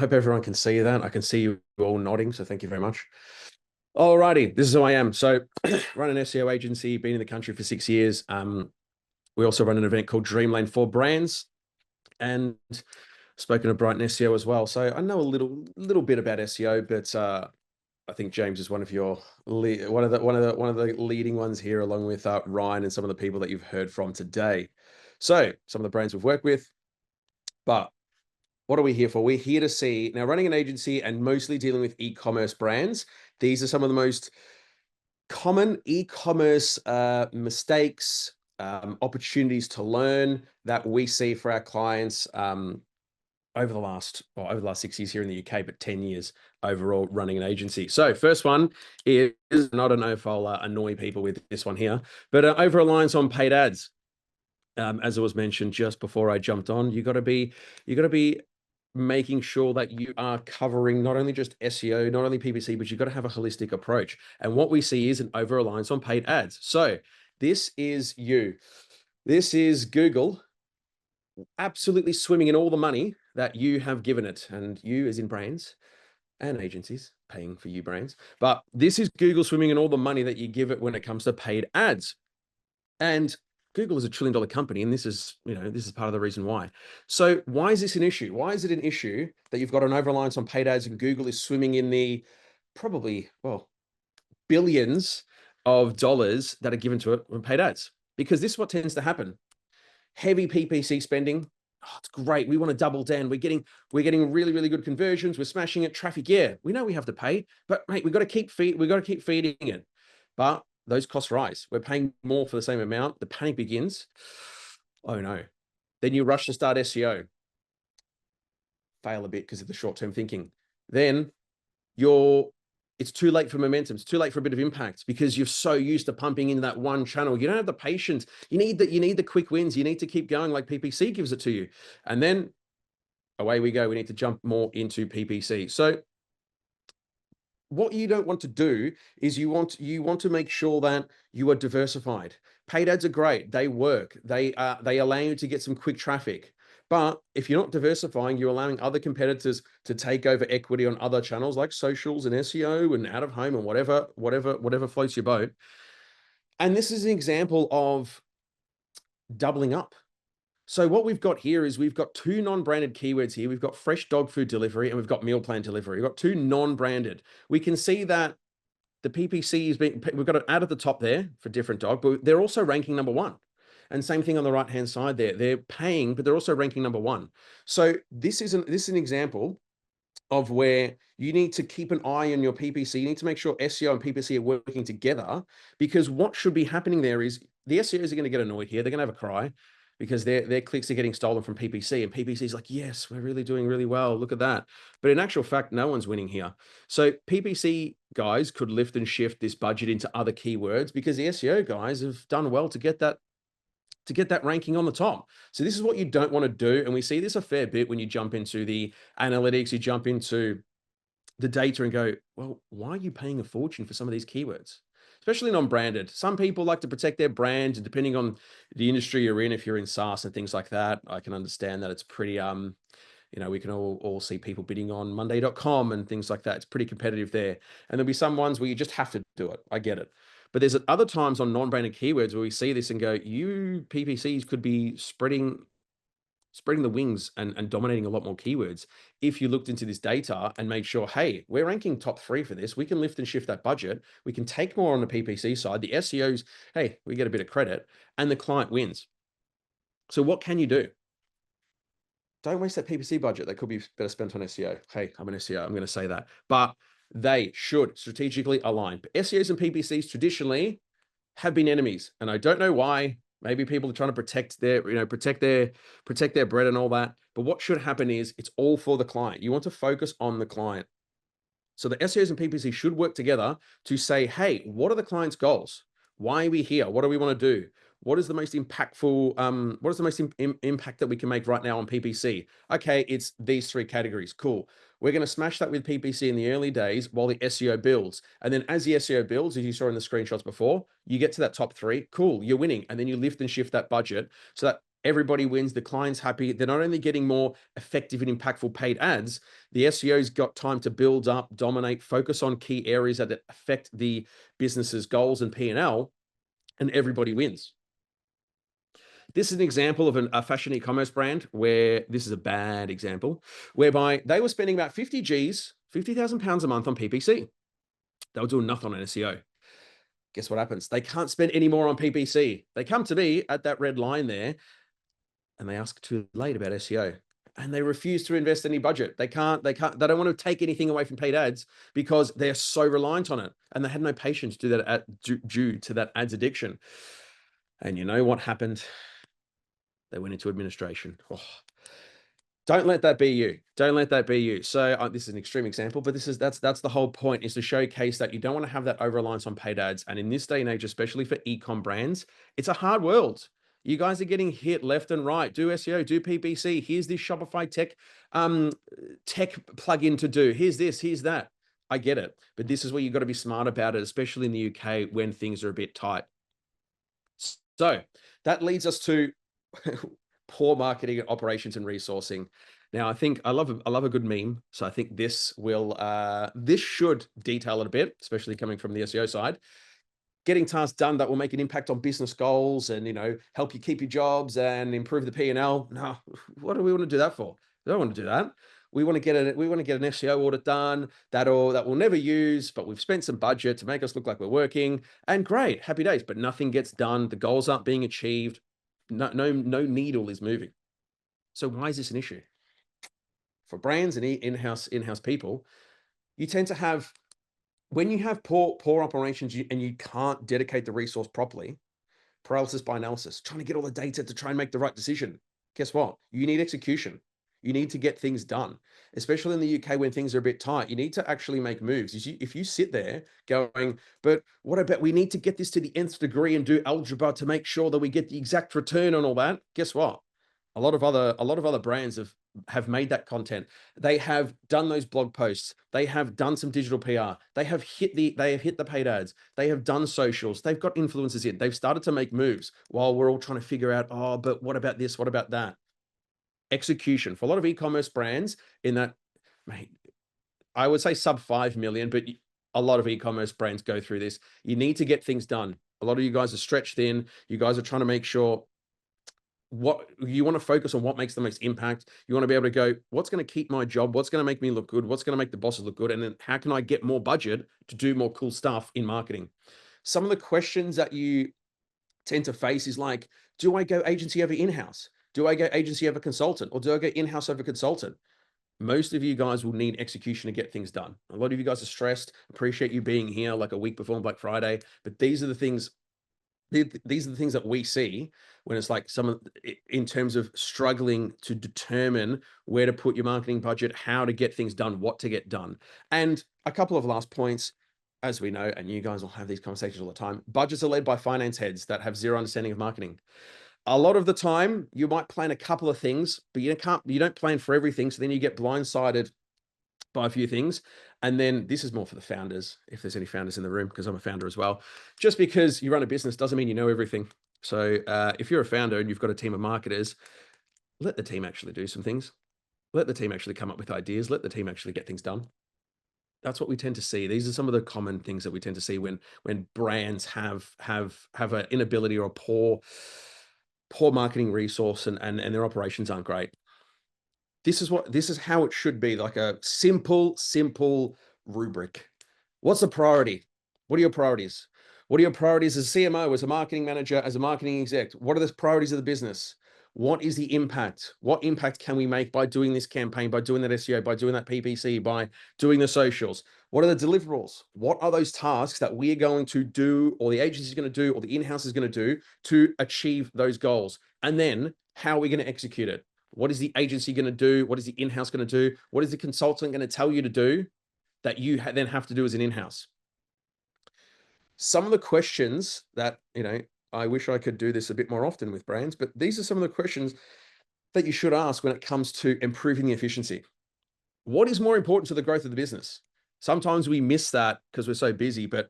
Hope everyone can see that. I can see you all nodding, so thank you very much. Alrighty, this is who I am. So, run an SEO agency, been in the country for 6 years. We also run an event called Dreamland for Brands, and spoken to Brighton SEO as well. So I know a little bit about SEO, but I think James is one of your one of the leading ones here, along with Ryan and some of the people that you've heard from today. So some of the brands we've worked with, but what are we here for? We're here to see, now running an agency and mostly dealing with e-commerce brands. These are some of the most common e-commerce mistakes, opportunities to learn that we see for our clients over the last 6 years here in the UK, but 10 years overall running an agency. So first one is, and I don't know if I'll annoy people with this one here, but over-reliance on paid ads. As it was mentioned just before I jumped on, you got to be making sure that you are covering not only just SEO, not only PPC, but you've got to have a holistic approach. And what we see is an over-reliance on paid ads. So this is you. This is Google absolutely swimming in all the money that you have given it. And you as in brands and agencies paying for you brands. But this is Google swimming in all the money that you give it when it comes to paid ads. And Google is $1 trillion company, and this is part of the reason why. So why is this an issue? Why is it an issue that you've got an over-reliance on paid ads and Google is swimming in the probably, well, billions of dollars that are given to it on paid ads? Because this is what tends to happen. Heavy PPC spending. Oh, it's great. We want to double down. We're getting really, really good conversions. We're smashing it. Traffic. Yeah, we know we have to pay, but mate, we've got to keep feeding it. But those costs rise. We're paying more for the same amount. The panic begins. Oh no. Then you rush to start SEO. Fail a bit because of the short-term thinking. Then it's too late for momentum. It's too late for a bit of impact because you're so used to pumping into that one channel. You don't have the patience. You need the quick wins. You need to keep going like PPC gives it to you. And then away we go. We need to jump more into PPC. So what you don't want to do is you want to make sure that you are diversified. Paid ads are great. They work. They allow you to get some quick traffic. But if you're not diversifying, you're allowing other competitors to take over equity on other channels like socials and SEO and out of home and whatever floats your boat. And this is an example of doubling up. So what we've got here is we've got two non-branded keywords here. We've got fresh dog food delivery and we've got meal plan delivery. We've got two non-branded. We can see that the PPC we've got an ad at the top there for different dog, but they're also ranking #1. And same thing on the right-hand side there. They're paying, but they're also ranking #1. So this is an example of where you need to keep an eye on your PPC. You need to make sure SEO and PPC are working together, because what should be happening there is the SEOs are going to get annoyed here. They're going to have a cry because their clicks are getting stolen from PPC, and PPC is like, yes, we're really doing really well. Look at that. But in actual fact, no one's winning here. So PPC guys could lift and shift this budget into other keywords because the SEO guys have done well to get that ranking on the top. So this is what you don't want to do. And we see this a fair bit when you jump into the analytics, you jump into the data and go, well, why are you paying a fortune for some of these keywords? Especially non-branded. Some people like to protect their brand, and depending on the industry you're in, if you're in SaaS and things like that, I can understand that it's pretty, we can all see people bidding on Monday.com and things like that. It's pretty competitive there. And there'll be some ones where you just have to do it. I get it. But there's other times on non-branded keywords where we see this and go, you PPCs could be spreading the wings and dominating a lot more keywords if you looked into this data and made sure, hey, we're ranking top 3 for this. We can lift and shift that budget. We can take more on the PPC side. The SEOs, hey, we get a bit of credit, and the client wins. So what can you do? Don't waste that PPC budget. That could be better spent on SEO. Hey, I'm an SEO. I'm going to say that. But they should strategically align. But SEOs and PPCs traditionally have been enemies, and I don't know why. Maybe people are trying to protect their bread and all that. But what should happen is it's all for the client. You want to focus on the client. So the SEOs and PPC should work together to say, hey, what are the client's goals? Why are we here? What do we want to do? What is the most impactful, what is the most impact that we can make right now on PPC? Okay, it's these 3 categories. Cool. We're going to smash that with PPC in the early days while the SEO builds. And then as the SEO builds, as you saw in the screenshots before, you get to that top 3. Cool, you're winning. And then you lift and shift that budget so that Everybody wins. The client's happy. They're not only getting more effective and impactful paid ads, the SEO's got time to build up, dominate, focus on key areas that affect the business's goals and P&L, and everybody wins. This is an example of a fashion e-commerce brand where this is a bad example, whereby they were spending about 50 G's, £50,000 a month on PPC. They were doing nothing on SEO. Guess what happens? They can't spend any more on PPC. They come to me at that red line there and they ask too late about SEO. And they refuse to invest any budget. They don't want to take anything away from paid ads because they're so reliant on it. And they had no patience to do that due to that ads addiction. And you know what happened? They went into administration. Oh, don't let that be you. Don't let that be you. So this is an extreme example, but that's the whole point, is to showcase that you don't want to have that over-reliance on paid ads. And in this day and age, especially for e-com brands, it's a hard world. You guys are getting hit left and right. Do SEO, do PPC. Here's this Shopify tech plugin to do. Here's this, here's that. I get it. But this is where you've got to be smart about it, especially in the UK when things are a bit tight. So that leads us to poor marketing, operations, and resourcing. Now, I think I love a good meme. So I think this should detail it a bit, especially coming from the SEO side. Getting tasks done that will make an impact on business goals and, help you keep your jobs and improve the P&L. No, what do we want to do that for? We don't want to do that. We want to get an SEO audit done that we'll never use, but we've spent some budget to make us look like we're working, and great, happy days, but nothing gets done. The goals aren't being achieved. No needle is moving. So why is this an issue? For brands and in-house people, you tend to have, when you have poor operations and you can't dedicate the resource properly, paralysis by analysis, trying to get all the data to try and make the right decision. Guess what? You need execution. You need to get things done, especially in the UK when things are a bit tight. You need to actually make moves. If you sit there going, but what about, we need to get this to the nth degree and do algebra to make sure that we get the exact return on all that. Guess what? A lot of other brands have made that content. They have done those blog posts. They have done some digital PR. They have hit the paid ads. They have done socials. They've got influencers in. They've started to make moves while we're all trying to figure out, oh, but what about this? What about that? Execution for a lot of e-commerce brands in that, mate, I would say sub 5 million, but a lot of e-commerce brands go through this. You need to get things done. A lot of you guys are stretched thin. You guys are trying to make sure what you want to focus on, what makes the most impact. You want to be able to go, what's going to keep my job? What's going to make me look good? What's going to make the bosses look good? And then how can I get more budget to do more cool stuff in marketing? Some of the questions that you tend to face is like, do I go agency over in-house? Do I go agency over consultant, or do I go in-house over consultant? Most of you guys will need execution to get things done. A lot of you guys are stressed. Appreciate you being here like a week before Black Friday, but these are the things that we see when it's like in terms of struggling to determine where to put your marketing budget, how to get things done, what to get done. And a couple of last points, as we know, and you guys will have these conversations all the time, budgets are led by finance heads that have zero understanding of marketing. A lot of the time you might plan a couple of things, but you don't plan for everything. So then you get blindsided by a few things. And then this is more for the founders, if there's any founders in the room, because I'm a founder as well. Just because you run a business doesn't mean you know everything. So if you're a founder and you've got a team of marketers, let the team actually do some things. Let the team actually come up with ideas. Let the team actually get things done. That's what we tend to see. These are some of the common things that we tend to see when brands have an inability or a poor marketing resource and their operations aren't great. This is how it should be, like a simple rubric. What's the priority? What are your priorities? What are your priorities as a CMO, as a marketing manager, as a marketing exec? What are the priorities of the business? What is the impact? What impact can we make by doing this campaign, by doing that SEO, by doing that PPC, by doing the socials? What are the deliverables? What are those tasks that we are going to do, or the agency is going to do, or the in-house is going to do to achieve those goals? And then how are we going to execute it? What is the agency going to do? What is the in-house going to do? What is the consultant going to tell you to do that you then have to do as an in-house? Some of the questions that, I wish I could do this a bit more often with brands, but these are some of the questions that you should ask when it comes to improving the efficiency. What is more important to the growth of the business? Sometimes we miss that because we're so busy, but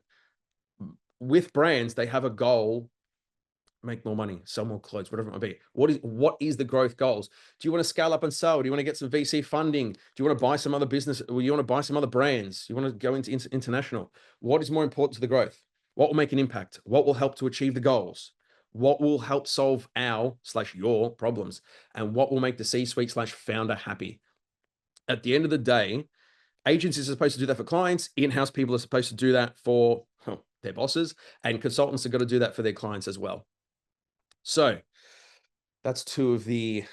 with brands, they have a goal make more money, sell more clothes, whatever it might be. What is the growth goals? Do you want to scale up and sell? Do you want to get some VC funding? Do you want to buy some other business? Or you want to buy some other brands? You want to go into international? What is more important to the growth? What will make an impact? What will help to achieve the goals? What will help solve our/your problems? And what will make the C-suite/founder happy? At the end of the day, agencies are supposed to do that for clients. In-house people are supposed to do that for their bosses, and consultants have got to do that for their clients as well. So that's two of the,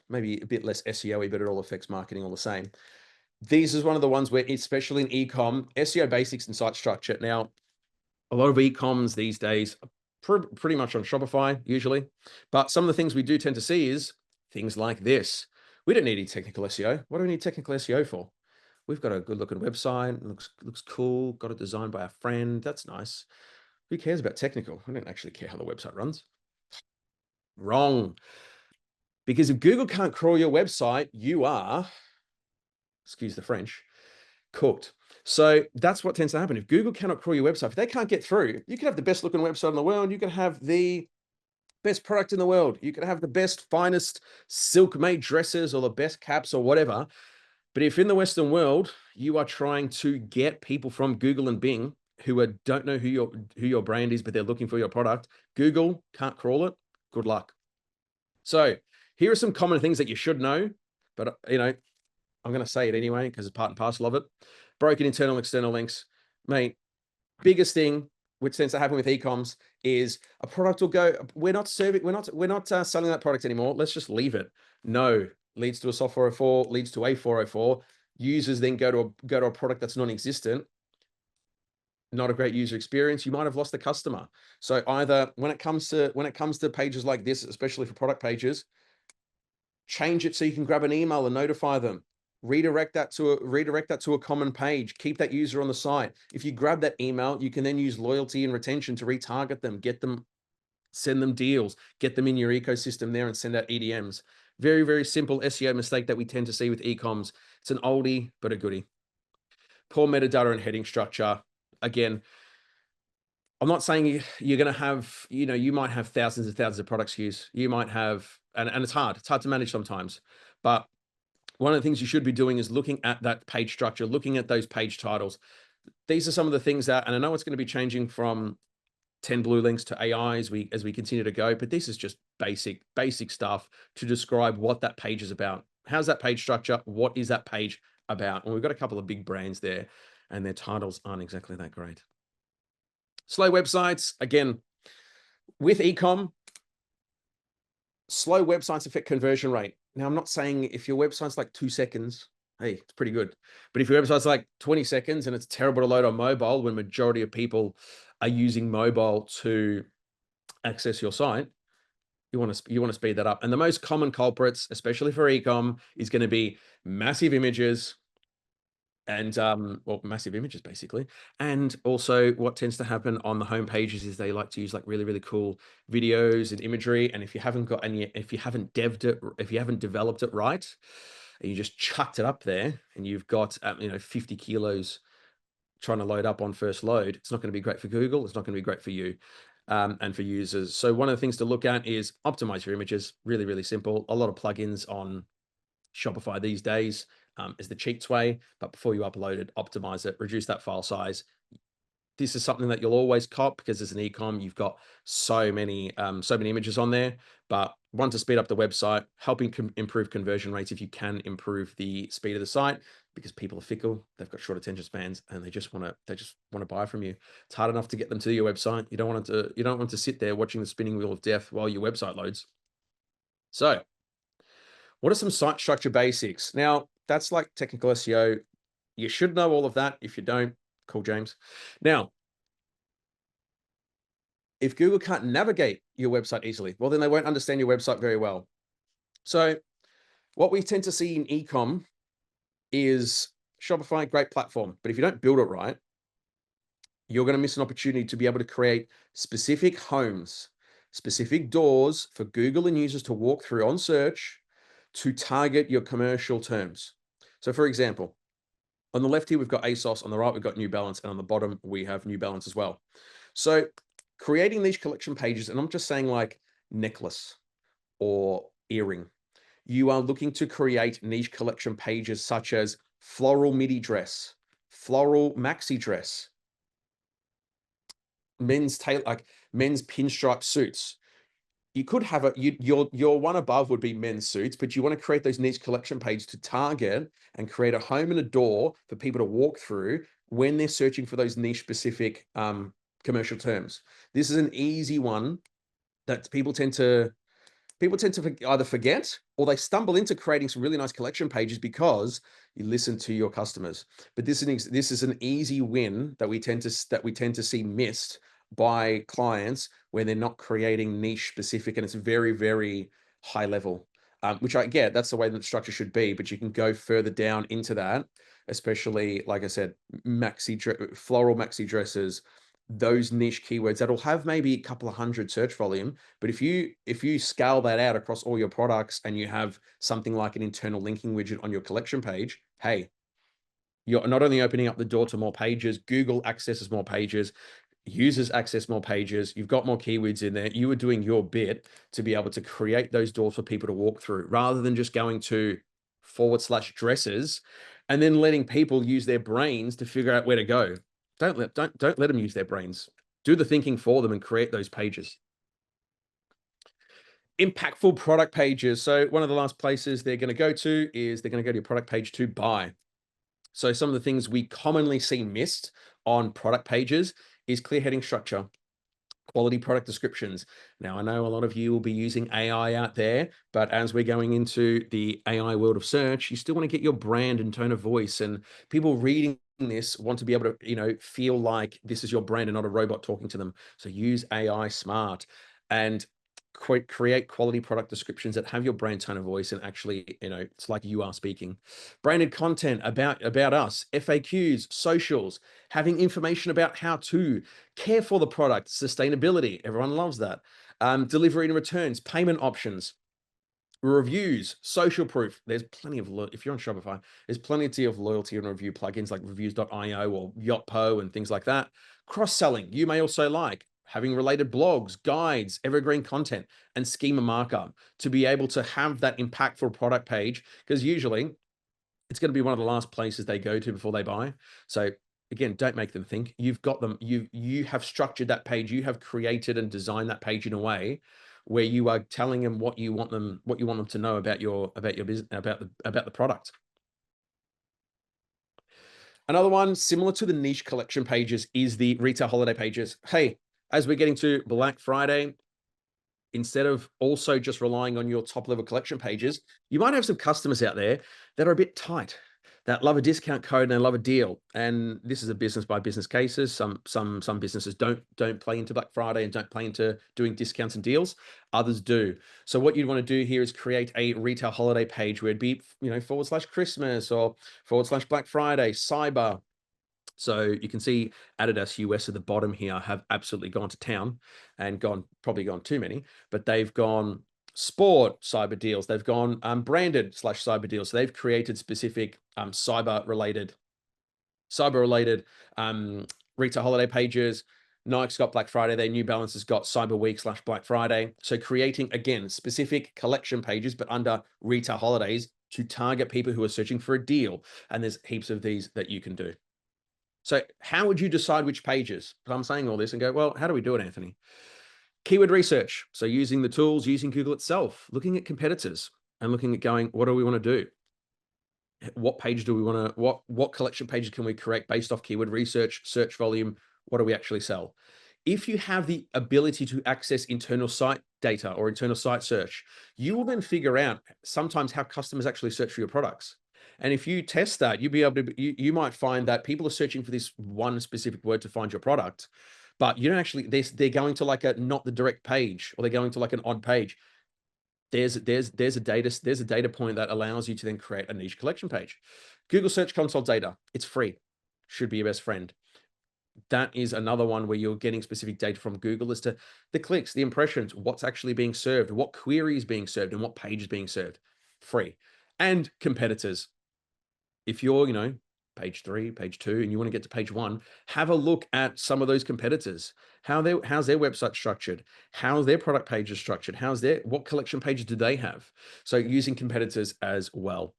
maybe a bit less SEO-y, but it all affects marketing all the same. These is one of the ones where, especially in e-com, SEO basics and site structure. Now, a lot of e-coms these days are pretty much on Shopify usually, but some of the things we do tend to see is things like this. We don't need any technical SEO. What do we need technical SEO for? We've got a good looking website. It looks cool. Got it designed by a friend. That's nice. Who cares about technical? I don't actually care how the website runs. Wrong. Because if Google can't crawl your website, you are, excuse the French, cooked. So that's what tends to happen. If Google cannot crawl your website, if they can't get through, you can have the best looking website in the world. You can have the best product in the world. You can have the best, finest silk made dresses or the best caps or whatever. But if in the Western world, you are trying to get people from Google and Bing who don't know who your brand is, but they're looking for your product, Google can't crawl it. Good luck. So here are some common things that you should know, but I'm going to say it anyway because it's part and parcel of it. Broken internal, external links. Mate, biggest thing which tends to happen with e-coms is a product will go, we're not selling that product anymore. Let's just leave it. No, leads to a soft 404, leads to a 404. Users then go to a product that's non-existent. Not a great user experience. You might have lost the customer. So either when it comes to pages like this, especially for product pages, change it so you can grab an email and notify them. Redirect that to a common page. Keep that user on the site. If you grab that email, you can then use loyalty and retention to retarget them, send them deals, get them in your ecosystem there and send out EDMs. Very, very simple SEO mistake that we tend to see with e-coms. It's an oldie, but a goodie. Poor metadata and heading structure. Again, I'm not saying you're going to have, you might have thousands and thousands of product SKUs. You might have, and it's hard to manage sometimes, but one of the things you should be doing is looking at that page structure, looking at those page titles. These are some of the things that, and I know it's going to be changing from 10 blue links to AI as we continue to go, but this is just basic stuff to describe what that page is about. How's that page structure? What is that page about? And we've got a couple of big brands there and their titles aren't exactly that great. Slow websites, again, with e-com, slow websites affect conversion rate. Now, I'm not saying if your website's like 2 seconds, hey, it's pretty good. But if your website's like 20 seconds and it's terrible to load on mobile, when majority of people are using mobile to access your site, you want to speed that up. And the most common culprits, especially for e-com, is going to be massive images and massive images basically. And also what tends to happen on the home pages is they like to use like really, really cool videos and imagery. And if you haven't developed it right, and you just chucked it up there and you've got 50 kilos trying to load up on first load, it's not going to be great for Google. It's not going to be great for you and for users. So one of the things to look at is optimize your images. Really, really simple. A lot of plugins on Shopify these days is the cheats way, but before you upload it, optimize it, reduce that file size. This is something that you'll always cop because as an e-com, you've got so many images on there, but one, to speed up the website, helping improve conversion rates if you can improve the speed of the site, because people are fickle, they've got short attention spans, and they just want to buy from you. It's hard enough to get them to your website. You don't want to sit there watching the spinning wheel of death while your website loads. So what are some site structure basics? Now, that's like technical SEO. You should know all of that. If you don't, call James. Now, if Google can't navigate your website easily, well, then they won't understand your website very well. So what we tend to see in e-com is Shopify, great platform. But if you don't build it right, you're going to miss an opportunity to be able to create specific homes, specific doors for Google and users to walk through on search to target your commercial terms. So for example, on the left here, we've got ASOS, on the right, we've got New Balance, and on the bottom, we have New Balance as well. So creating these collection pages, and I'm just saying like necklace or earring. You are looking to create niche collection pages such as floral midi dress, floral maxi dress, men's tailor, like men's pinstripe suits. You could have your one above would be men's suits, but you want to create those niche collection pages to target and create a home and a door for people to walk through when they're searching for those niche specific commercial terms. This is an easy one that people tend to either forget or they stumble into creating some really nice collection pages because you listen to your customers. But this is an easy win that we tend to see missed by clients when they're not creating niche specific, and it's very, very high level, which I get. That's the way that the structure should be, but you can go further down into that, especially, like I said, floral maxi dresses, those niche keywords that'll have maybe a couple of hundred search volume. But if you scale that out across all your products and you have something like an internal linking widget on your collection page, hey, you're not only opening up the door to more pages, Google accesses more pages, users access more pages, you've got more keywords in there. You are doing your bit to be able to create those doors for people to walk through, rather than just going to / dresses and then letting people use their brains to figure out where to go. Don't let them use their brains. Do the thinking for them and create those pages. Impactful product pages. So one of the last places they're going to go to is they're going to go to your product page to buy. So some of the things we commonly see missed on product pages is clear heading structure, quality product descriptions. Now, I know a lot of you will be using AI out there, but as we're going into the AI world of search, you still want to get your brand and tone of voice, and people reading this want to be able to, feel like this is your brand and not a robot talking to them. So use AI smart and create quality product descriptions that have your brand, tone of voice, and actually, it's like you are speaking. Branded content about us, FAQs, socials, having information about how to care for the product, sustainability. Everyone loves that. Delivery and returns, payment options, reviews, social proof. There's plenty of, if you're on Shopify, there's plenty of loyalty and review plugins like reviews.io or Yotpo and things like that. Cross-selling, you may also like having related blogs, guides, evergreen content, and schema markup to be able to have that impactful product page, because usually it's going to be one of the last places they go to before they buy. So again, don't make them think. You've got them. You have structured that page. You have created and designed that page in a way where you are telling them what you want them to know about your business, about the product. Another one similar to the niche collection pages is the retail holiday pages. Hey, as we're getting to Black Friday, instead of also just relying on your top level collection pages, you might have some customers out there that are a bit tight, that love a discount code and they love a deal. And this is a business by business cases. Some businesses don't play into Black Friday and don't play into doing discounts and deals. Others do. So what you'd want to do here is create a retail holiday page where it'd be, / Christmas or / Black Friday, cyber. So you can see Adidas US at the bottom here have absolutely gone to town and probably gone too many, but they've gone sport cyber deals. They've gone branded / cyber deals. So they've created specific cyber related retail holiday pages. Nike's got Black Friday. Their New Balance has got Cyber Week / Black Friday. So creating, again, specific collection pages, but under retail holidays to target people who are searching for a deal. And there's heaps of these that you can do. So how would you decide which pages? I'm saying all this and go, well, how do we do it, Anthony? Keyword research. So using the tools, using Google itself, looking at competitors and looking at going, what do we want to do? What page do we want to, what collection pages can we create based off keyword research, search volume? What do we actually sell? If you have the ability to access internal site data or internal site search, you will then figure out sometimes how customers actually search for your products. And if you test that, you'll be able to, you might find that people are searching for this one specific word to find your product, but you don't actually, they're going to like not the direct page, or they're going to like an odd page. There's a data point that allows you to then create a niche collection page. Google Search Console data, it's free, should be your best friend. That is another one where you're getting specific data from Google as to the clicks, the impressions, what's actually being served, what query is being served, and what page is being served. Free. And competitors. If you're, page 3, page 2, and you want to get to page 1, have a look at some of those competitors. How's their website structured? How's their product pages structured? What collection pages do they have? So using competitors as well.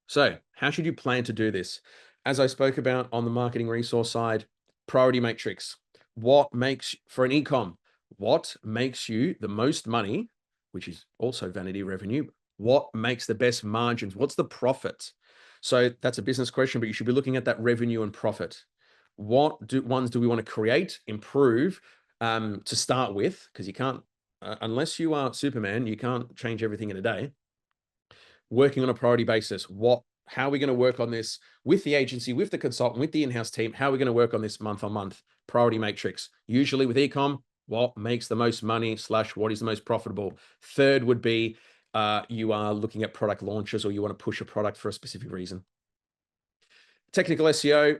So how should you plan to do this? As I spoke about on the marketing resource side, priority matrix. What makes for an e-com? What makes you the most money, which is also vanity revenue? What makes the best margins? What's the profit? So that's a business question, but you should be looking at that revenue and profit. What ones do we want to create, improve to start with? Because you can't, unless you are Superman, you can't change everything in a day. Working on a priority basis. How are we going to work on this with the agency, with the consultant, with the in-house team? How are we going to work on this month on month? Priority matrix. Usually with ecom, what makes the most money / what is the most profitable? Third would be you are looking at product launches or you want to push a product for a specific reason. Technical SEO.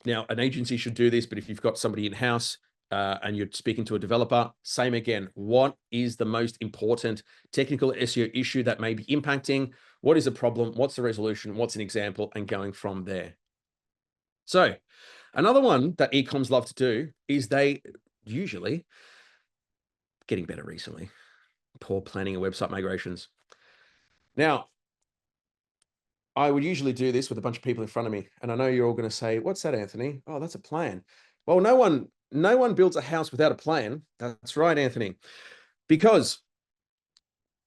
Now, an agency should do this, but if you've got somebody in-house, and you're speaking to a developer, same again. What is the most important technical SEO issue that may be impacting? What is the problem? What's the resolution? What's an example? And going from there. So another one that ecoms love to do is they usually, getting better recently, poor planning of website migrations. Now, I would usually do this with a bunch of people in front of me. And I know you're all going to say, what's that, Anthony? Oh, that's a plan. Well, no one builds a house without a plan. That's right, Anthony. Because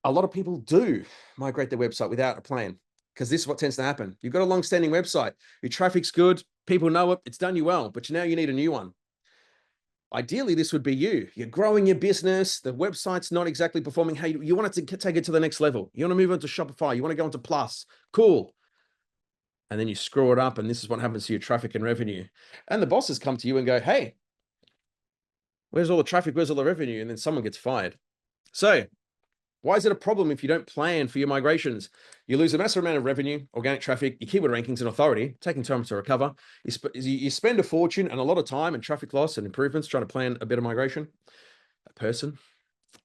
a lot of people do migrate their website without a plan, because this is what tends to happen. You've got a long-standing website, your traffic's good, people know it, it's done you well, but now you need a new one. Ideally, this would be you. You're growing your business, the website's not exactly performing. Hey, you want it to take it to the next level. You want to move on to Shopify, you want to go into Plus, cool. And then you screw it up, and this is what happens to your traffic and revenue. And the bosses come to you and go, hey, where's all the traffic? Where's all the revenue? And then someone gets fired. So why is it a problem if you don't plan for your migrations? You lose a massive amount of revenue, organic traffic, your keyword rankings and authority, taking time to recover. You spend a fortune and a lot of time and traffic loss and improvements trying to plan a better migration. A person,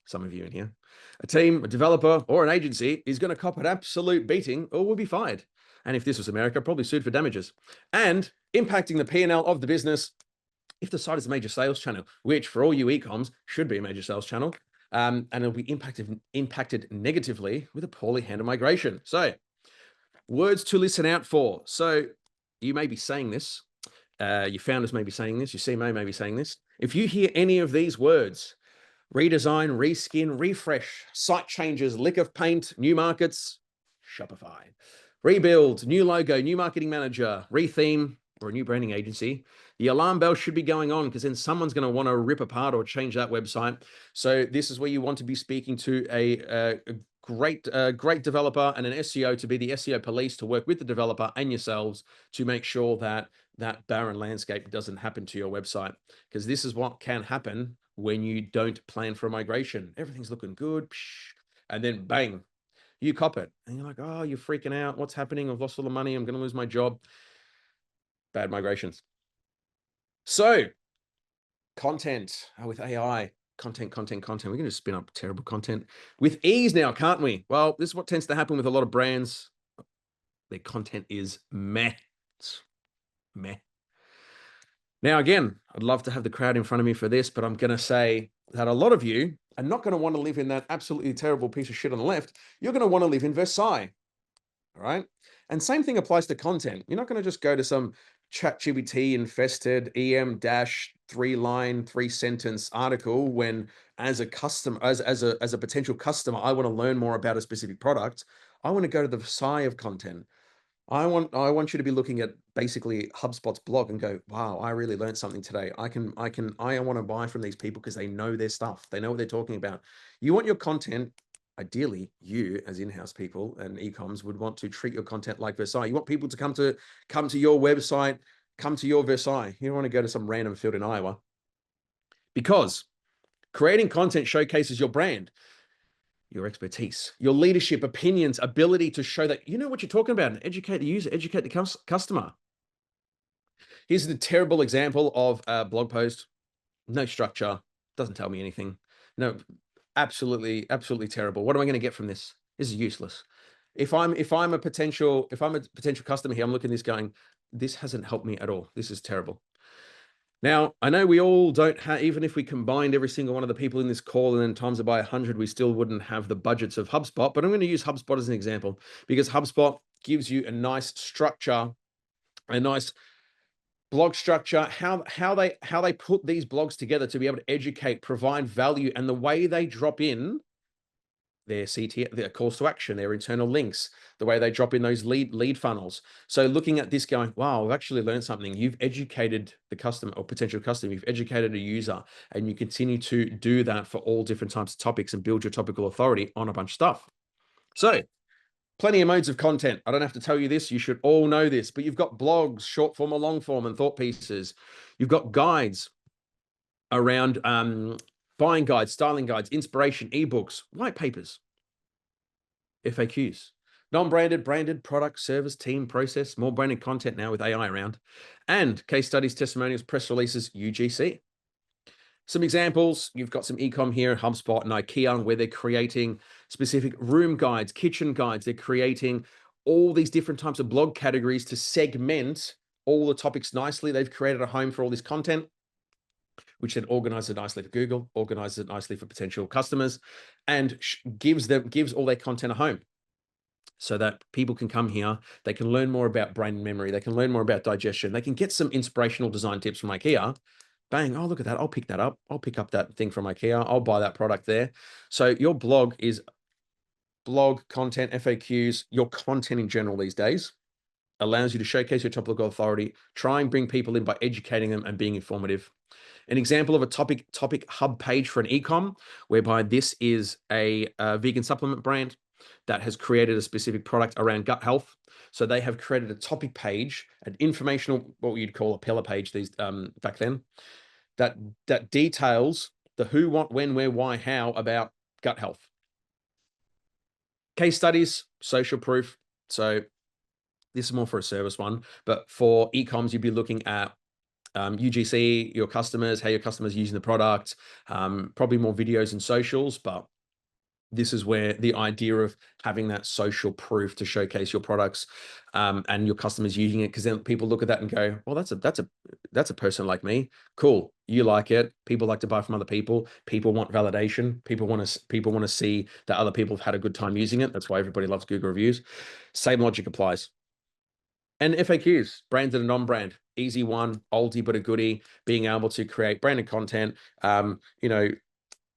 some of you in here, a team, a developer, or an agency is going to cop an absolute beating or will be fired. And if this was America, probably sued for damages. And impacting the P&L of the business, if the site is a major sales channel, which for all you e-coms should be a major sales channel, and it'll be impacted negatively with a poorly handled migration. So words to listen out for. So you may be saying this, your founders may be saying this, your CMO may be saying this. If you hear any of these words, redesign, reskin, refresh, site changes, lick of paint, new markets, Shopify, rebuild, new logo, new marketing manager, retheme, or a new branding agency, the alarm bell should be going on, because then someone's going to want to rip apart or change that website. So this is where you want to be speaking to a great developer and an SEO to be the SEO police, to work with the developer and yourselves to make sure that that barren landscape doesn't happen to your website, because this is what can happen when you don't plan for a migration. Everything's looking good, and then bang, you cop it. And you're like, oh, you're freaking out. What's happening? I've lost all the money. I'm going to lose my job. Bad migrations. So content with AI, content. We can just spin up terrible content with ease now, can't we? Well, this is what tends to happen with a lot of brands. Their content is meh. It's meh. Now, again, I'd love to have the crowd in front of me for this, but I'm going to say that a lot of you are not going to want to live in that absolutely terrible piece of shit on the left. You're going to want to live in Versailles. All right. And same thing applies to content. You're not going to just go to some ChatGPT infested EM-3-line, 3-sentence article when, as a customer, as a potential customer, I want to learn more about a specific product. I want to go to the Versailles of content. I want you to be looking at basically HubSpot's blog and go, wow, I really learned something today. I want to buy from these people because they know their stuff. They know what they're talking about. You want your content. Ideally, you as in-house people and e-coms would want to treat your content like Versailles. You want people to come to your website, come to your Versailles. You don't want to go to some random field in Iowa, because creating content showcases your brand, your expertise, your leadership, opinions, ability to show that you know what you're talking about and educate the user, educate the customer. Here's a terrible example of a blog post. No structure, doesn't tell me anything. No, absolutely terrible. What am I going to get from this? This is useless. If I'm a potential customer here, I'm looking at this going, this hasn't helped me at all. This is terrible. Now, I know we all don't have, even if we combined every single one of the people in this call and then times it by 100, we still wouldn't have the budgets of HubSpot, but I'm going to use HubSpot as an example because HubSpot gives you a nice structure, a nice blog structure, how they put these blogs together to be able to educate, provide value, and the way they drop in their CT, their calls to action, their internal links, the way they drop in those lead funnels. So looking at this going, wow, I've actually learned something. You've educated the customer or potential customer, you've educated a user, and you continue to do that for all different types of topics and build your topical authority on a bunch of stuff. So plenty of modes of content. I don't have to tell you this. You should all know this, but you've got blogs, short form or long form, and thought pieces. You've got guides around buying guides, styling guides, inspiration, ebooks, white papers, FAQs, non-branded, branded, product, service, team, process, more branded content now with AI around, and case studies, testimonials, press releases, UGC. Some examples, you've got some ecom here, HubSpot and IKEA, where they're creating specific room guides, kitchen guides. They're creating all these different types of blog categories to segment all the topics nicely. They've created a home for all this content, which then organizes it nicely for Google, organizes it nicely for potential customers, and gives all their content a home so that people can come here. They can learn more about brain memory. They can learn more about digestion. They can get some inspirational design tips from IKEA. Bang, oh, look at that. I'll pick that up. I'll pick up that thing from IKEA. I'll buy that product there. So your blog is blog content, FAQs, your content in general these days allows you to showcase your topical authority, try and bring people in by educating them and being informative. An example of a topic hub page for an ecom, whereby this is a vegan supplement brand that has created a specific product around gut health. So they have created a topic page, an informational, what you'd call a pillar page these back then, that details the who, what, when, where, why, how about gut health. Case studies, social proof. So this is more for a service one, but for ecoms, you'd be looking at UGC, your customers, how your customers are using the product, probably more videos and socials, but this is where the idea of having that social proof to showcase your products and your customers using it, because then people look at that and go, well, that's a person like me. Cool, you like it. People like to buy from other people. People want validation. People want to see that other people have had a good time using it. That's why everybody loves Google reviews. Same logic applies. And FAQs, branded and non-brand, easy one, oldie but a goodie, being able to create branded content,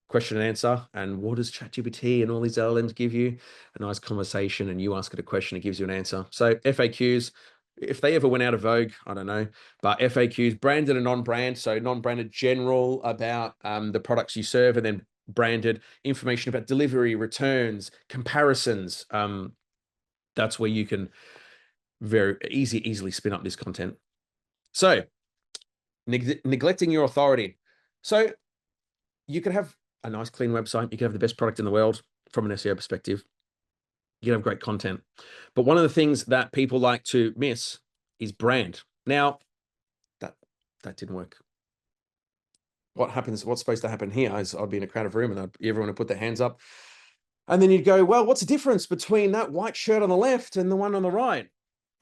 question and answer. And what does ChatGPT and all these LLMs give you? A nice conversation, and you ask it a question, it gives you an answer. So FAQs, if they ever went out of vogue, I don't know, but FAQs, branded and non-brand. So non-branded, general about the products you serve, and then branded information about delivery, returns, comparisons. That's where you can very easily spin up this content. So neglecting your authority. So you could have a nice clean website. You can have the best product in the world from an SEO perspective. You can have great content. But one of the things that people like to miss is brand. Now, that didn't work. What's supposed to happen here is I'd be in a crowded room and everyone would put their hands up. And then you'd go, well, what's the difference between that white shirt on the left and the one on the right?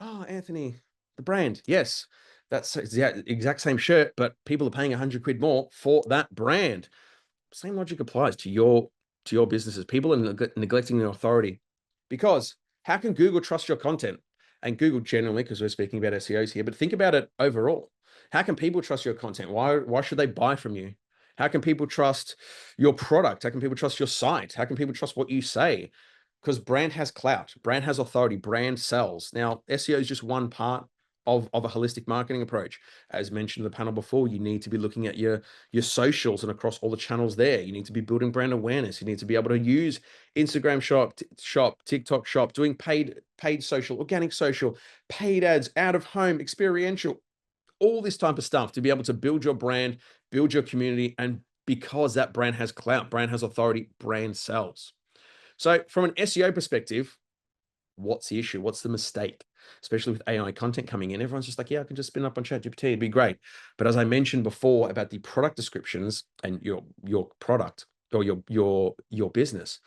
Oh, Anthony, the brand. Yes, that's the exact same shirt, but people are paying 100 quid more for that brand. Same logic applies to your businesses. People are neglecting their authority, because how can Google trust your content? And Google generally, because we're speaking about SEOs here, but think about it overall. How can people trust your content? Why should they buy from you? How can people trust your product? How can people trust your site? How can people trust what you say? Because brand has clout, brand has authority, brand sells. Now, SEO is just one part of a holistic marketing approach. As mentioned in the panel before, you need to be looking at your socials and across all the channels there. You need to be building brand awareness. You need to be able to use Instagram shop, TikTok shop, doing paid social, organic social, paid ads, out of home, experiential, all this type of stuff to be able to build your brand, build your community. And because that brand has clout, brand has authority, brand sells. So from an SEO perspective, what's the issue? What's the mistake? Especially with AI content coming in, everyone's just like, yeah, I can just spin up on ChatGPT, it'd be great. But as I mentioned before about the product descriptions and your product or your business,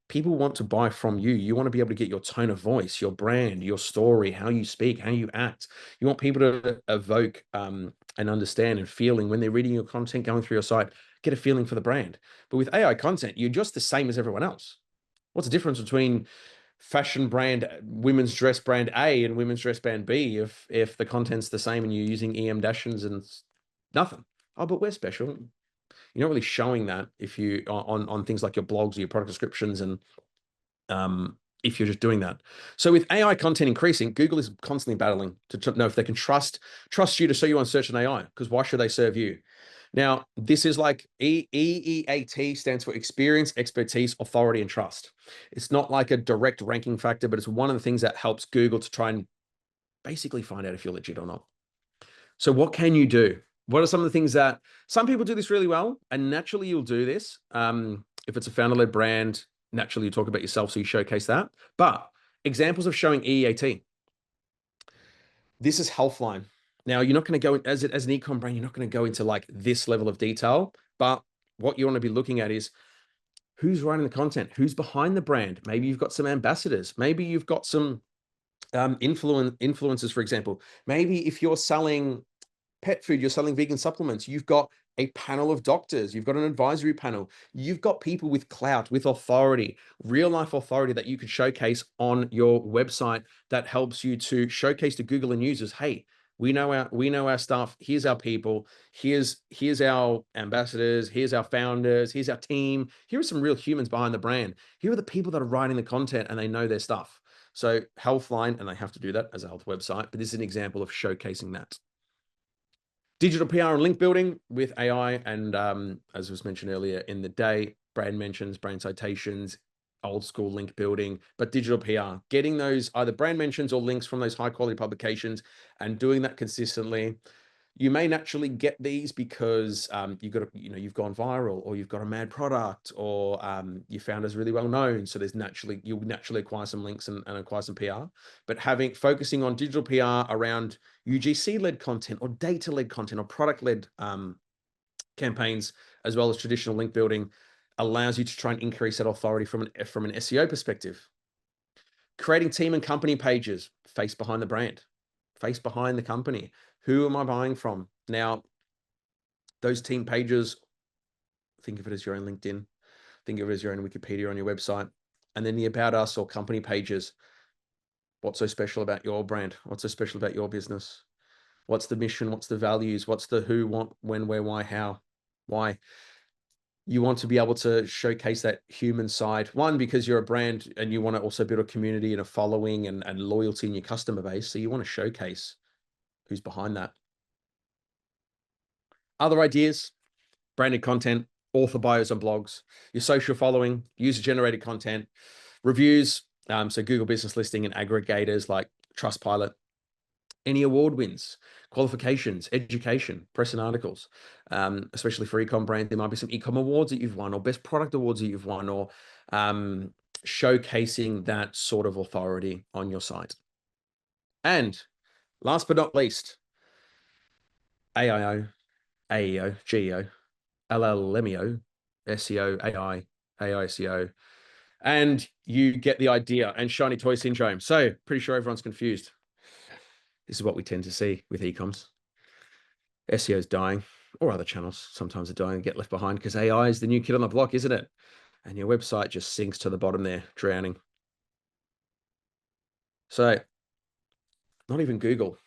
People want to buy from you. You want to be able to get your tone of voice, your brand, your story, how you speak, how you act. You want people to evoke and understand and feeling when they're reading your content, going through your site, get a feeling for the brand. But with AI content, you're just the same as everyone else. What's the difference between fashion brand, women's dress brand A and women's dress brand B if the content's the same and you're using EM dashes and nothing? Oh, but we're special. You're not really showing that if you on things like your blogs or your product descriptions, and if you're just doing that. So with AI content increasing, Google is constantly battling to know if they can trust you to show you on search and AI, because why should they serve you? Now, this is like EEAT stands for experience, expertise, authority, and trust. It's not like a direct ranking factor, but it's one of the things that helps Google to try and basically find out if you're legit or not. So what can you do? What are some of the things that some people do this really well, and naturally you'll do this. If it's a founder-led brand, naturally you talk about yourself, so you showcase that. But examples of showing EEAT. This is Healthline. Now, you're not going to go as an e-com brand, you're not going to go into like this level of detail, but what you want to be looking at is who's writing the content, who's behind the brand. Maybe you've got some ambassadors. Maybe you've got some influencers, for example. Maybe if you're selling pet food, you're selling vegan supplements, you've got a panel of doctors, you've got an advisory panel, you've got people with clout, with authority, real life authority that you could showcase on your website that helps you to showcase to Google and users, hey, we know our stuff, here's our people, here's our ambassadors, here's our founders, here's our team, here are some real humans behind the brand, here are the people that are writing the content and they know their stuff. So Healthline, and they have to do that as a health website, but this is an example of showcasing that. Digital PR and link building with AI, and as was mentioned earlier in the day, brand mentions, brand citations, old school link building, but digital PR, getting those either brand mentions or links from those high quality publications and doing that consistently. You may naturally get these because you've gone viral, or you've got a mad product, or your founder's really well known. So you'll naturally acquire some links and acquire some PR. But focusing on digital PR around UGC-led content or data-led content or product-led campaigns, as well as traditional link building, allows you to try and increase that authority from an SEO perspective. Creating team and company pages, face behind the brand, face behind the company. Who am I buying from? Now, those team pages, think of it as your own LinkedIn, think of it as your own Wikipedia on your website. And then the About Us or company pages. What's so special about your brand? What's so special about your business? What's the mission? What's the values? What's the who, what, when, where, why, how, why? You want to be able to showcase that human side, one, because you're a brand and you want to also build a community and a following and loyalty in your customer base. So you want to showcase who's behind that. Other ideas, branded content, author bios on blogs, your social following, user-generated content, reviews, so Google Business Listing and aggregators like Trustpilot, any award wins, qualifications, education, press and articles, especially for e-com brands. There might be some e-com awards that you've won or best product awards that you've won, or showcasing that sort of authority on your site. And last but not least, AIO, AEO, GEO, LLMEO, SEO, AI, AISEO, and you get the idea, and shiny toy syndrome. So pretty sure everyone's confused. This is what we tend to see with e-coms. SEO is dying, or other channels sometimes are dying and get left behind because AI is the new kid on the block, isn't it? And your website just sinks to the bottom there, drowning. So not even Google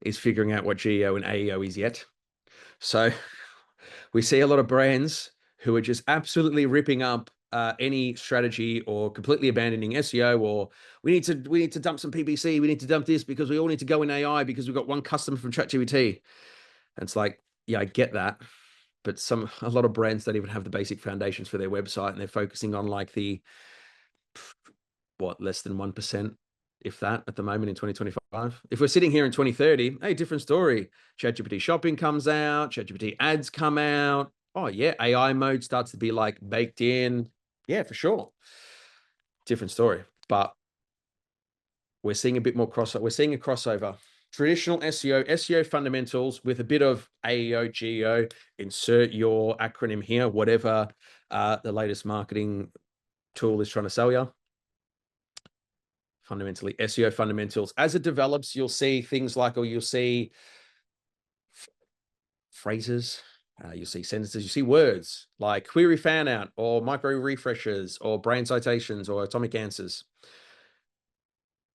is figuring out what GEO and AEO is yet. So we see a lot of brands who are just absolutely ripping up any strategy or completely abandoning SEO, or we need to dump some PPC. We need to dump this because we all need to go in AI because we've got one customer from ChatGPT. And it's like, yeah, I get that. But a lot of brands don't even have the basic foundations for their website, and they're focusing on like less than 1%, if that, at the moment in 2025. If we're sitting here in 2030, hey, different story. ChatGPT shopping comes out, ChatGPT ads come out. Oh yeah, AI mode starts to be like baked in. Yeah, for sure. Different story. But we're seeing a bit more crossover. We're seeing a crossover. Traditional SEO fundamentals with a bit of AEO, GEO. Insert your acronym here, whatever the latest marketing tool is trying to sell you. Fundamentally, SEO fundamentals. As it develops, you'll see things like, or you'll see phrases, you'll see sentences, you see words like query fan out or micro refreshes or brain citations or atomic answers.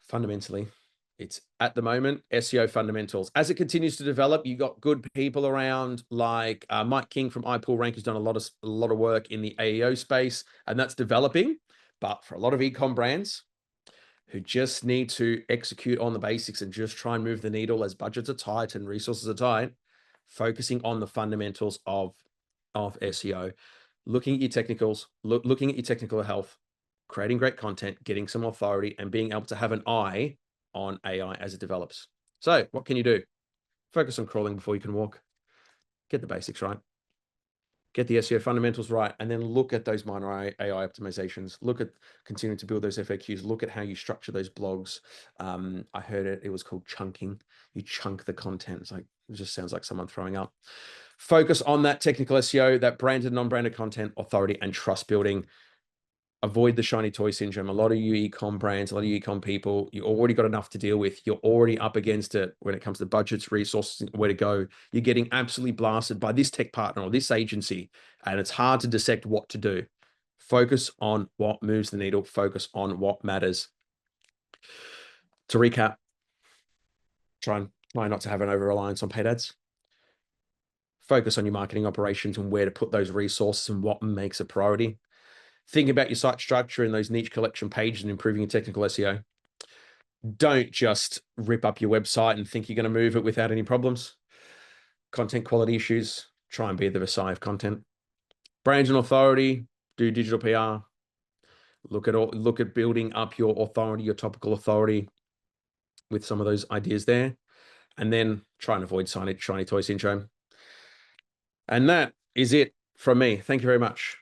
Fundamentally, it's at the moment SEO fundamentals. As it continues to develop, you got good people around like Mike King from iPullRank, who's done a lot of work in the AEO space, and that's developing. But for a lot of e-com brands who just need to execute on the basics and just try and move the needle as budgets are tight and resources are tight, focusing on the fundamentals of SEO, looking at your technicals, looking at your technical health, creating great content, getting some authority, and being able to have an eye on AI as it develops. So what can you do? Focus on crawling before you can walk. Get the basics right. Get the SEO fundamentals right, and then look at those minor AI optimizations. Look at continuing to build those FAQs. Look at how you structure those blogs. I heard it was called chunking. You chunk the content. It's like, it just sounds like someone throwing up. Focus on that technical SEO, that branded, non-branded content, authority, and trust building. Avoid the shiny toy syndrome. A lot of you e-com brands, a lot of you e-com people, you already got enough to deal with. You're already up against it when it comes to budgets, resources, where to go. You're getting absolutely blasted by this tech partner or this agency, and it's hard to dissect what to do. Focus on what moves the needle. Focus on what matters. To recap, try not to have an over-reliance on paid ads. Focus on your marketing operations and where to put those resources and what makes a priority. Think about your site structure and those niche collection pages and improving your technical SEO. Don't just rip up your website and think you're going to move it without any problems. Content quality issues, try and be the Versailles of content. Brand and authority, do digital PR. Look at building up your authority, your topical authority with some of those ideas there. And then try and avoid shiny toy syndrome. And that is it from me. Thank you very much.